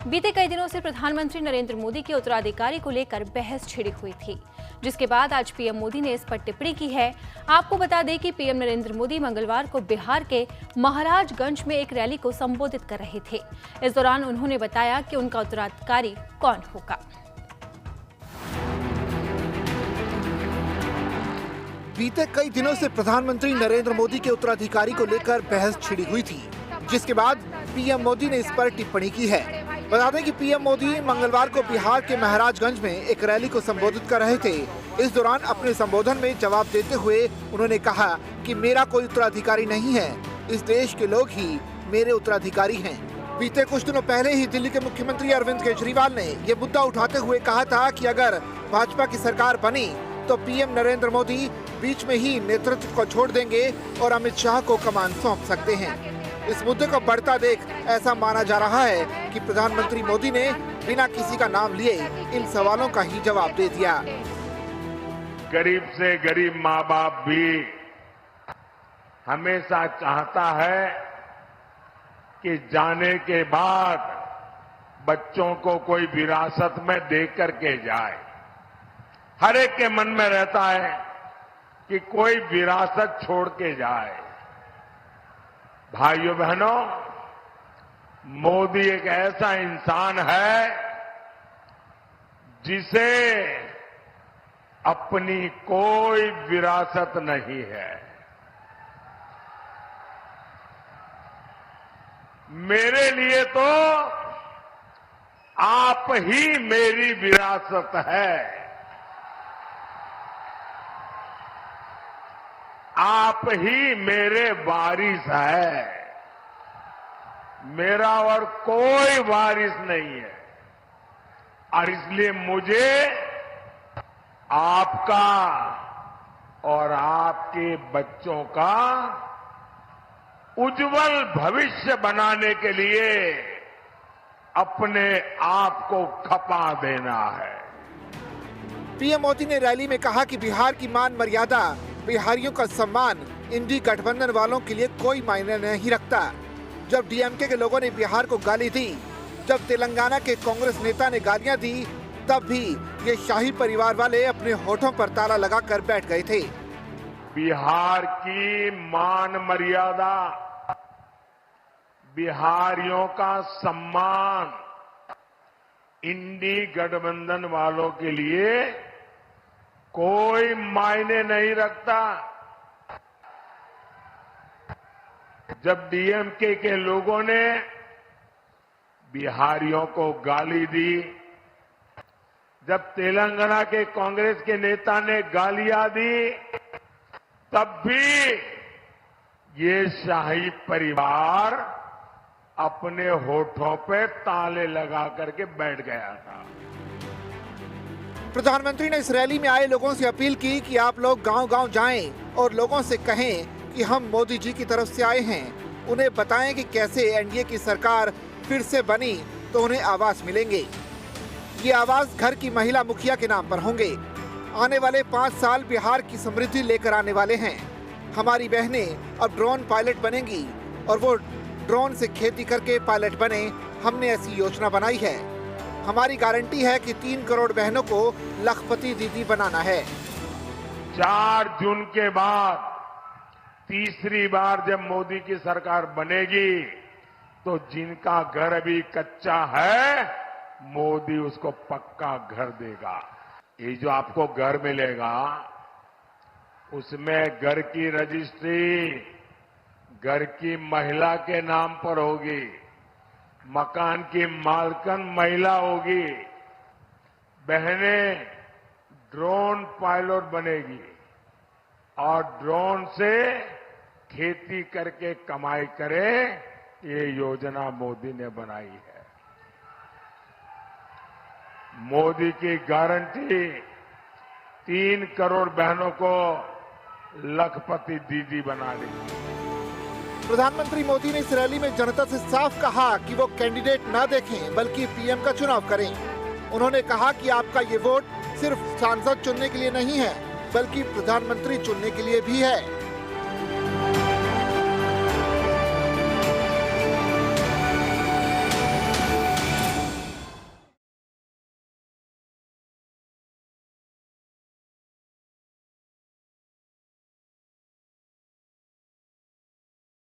बीते कई दिनों से प्रधानमंत्री नरेंद्र मोदी के उत्तराधिकारी को लेकर बहस छिड़ी हुई थी, जिसके बाद आज पीएम मोदी ने इस पर टिप्पणी की है। आपको बता दें कि पीएम नरेंद्र मोदी मंगलवार को बिहार के महाराजगंज में एक रैली को संबोधित कर रहे थे। इस दौरान उन्होंने बताया कि उनका उत्तराधिकारी कौन होगा। बीते कई दिनों से प्रधानमंत्री नरेंद्र मोदी के उत्तराधिकारी को लेकर बहस छिड़ी हुई थी, जिसके बाद पीएम मोदी ने इस पर टिप्पणी की है। बता दें कि पीएम मोदी मंगलवार को बिहार के महाराजगंज में एक रैली को संबोधित कर रहे थे। इस दौरान अपने संबोधन में जवाब देते हुए उन्होंने कहा कि मेरा कोई उत्तराधिकारी नहीं है, इस देश के लोग ही मेरे उत्तराधिकारी हैं। बीते कुछ दिनों पहले ही दिल्ली के मुख्यमंत्री अरविंद केजरीवाल ने ये मुद्दा उठाते हुए कहा था कि अगर भाजपा की सरकार बनी तो पीएम नरेंद्र मोदी बीच में ही नेतृत्व को छोड़ देंगे और अमित शाह को कमान सौंप सकते हैं। इस मुद्दे को बढ़ता देख ऐसा माना जा रहा है कि प्रधानमंत्री मोदी ने बिना किसी का नाम लिए इन सवालों का ही जवाब दे दिया। गरीब से गरीब माँ बाप भी हमेशा चाहता है कि जाने के बाद बच्चों को कोई विरासत में दे करके जाए। हर एक के मन में रहता है कि कोई विरासत छोड़ के जाए। भाइयों बहनों, मोदी एक ऐसा इंसान है जिसे अपनी कोई विरासत नहीं है। मेरे लिए तो आप ही मेरी विरासत है। आप ही मेरे वारिस है। मेरा और कोई वारिस नहीं है और इसलिए मुझे आपका और आपके बच्चों का उज्जवल भविष्य बनाने के लिए अपने आप को खपा देना है। पीएम मोदी ने रैली में कहा कि बिहार की मान मर्यादा, बिहारियों का सम्मान इंडी गठबंधन वालों के लिए कोई मायने नहीं रखता। जब डीएमके के लोगों ने बिहार को गाली दी, जब तेलंगाना के कांग्रेस नेता ने गालियां दी, तब भी ये शाही परिवार वाले अपने होठों पर ताला लगाकर बैठ गए थे। बिहार की मान मर्यादा, बिहारियों का सम्मान इंडी गठबंधन वालों के लिए कोई मायने नहीं रखता। जब डीएमके के लोगों ने बिहारियों को गाली दी, जब तेलंगाना के कांग्रेस के नेता ने गालियां दी, तब भी ये शाही परिवार अपने होठों पे ताले लगा करके बैठ गया था। प्रधानमंत्री ने इस रैली में आए लोगों से अपील की कि आप लोग गांव-गांव जाएं और लोगों से कहें कि हम मोदी जी की तरफ से आए हैं। उन्हें बताएं कि कैसे एनडीए की सरकार फिर से बनी तो उन्हें आवास मिलेंगे। ये आवास घर की महिला मुखिया के नाम पर होंगे। आने वाले 5 साल बिहार की समृद्धि लेकर आने वाले हैं। हमारी बहनें अब ड्रोन पायलट बनेंगी और वो ड्रोन से खेती करके पायलट बने। हमने ऐसी योजना बनाई है। हमारी गारंटी है कि 3 करोड़ बहनों को लखपति दीदी बनाना है। 4 जून के बाद तीसरी बार जब मोदी की सरकार बनेगी तो जिनका घर अभी कच्चा है, मोदी उसको पक्का घर देगा। ये जो आपको घर मिलेगा, उसमें घर की रजिस्ट्री घर की महिला के नाम पर होगी, मकान की मालकन महिला होगी, बहनें ड्रोन पायलट बनेगी और ड्रोन से खेती करके कमाई करे। ये योजना मोदी ने बनाई है। मोदी की गारंटी 3 करोड़ बहनों को लखपति दीदी बना देगी। प्रधानमंत्री मोदी ने इस रैली में जनता से साफ कहा कि वो कैंडिडेट न देखें बल्कि पीएम का चुनाव करें। उन्होंने कहा कि आपका ये वोट सिर्फ सांसद चुनने के लिए नहीं है बल्कि प्रधानमंत्री चुनने के लिए भी है।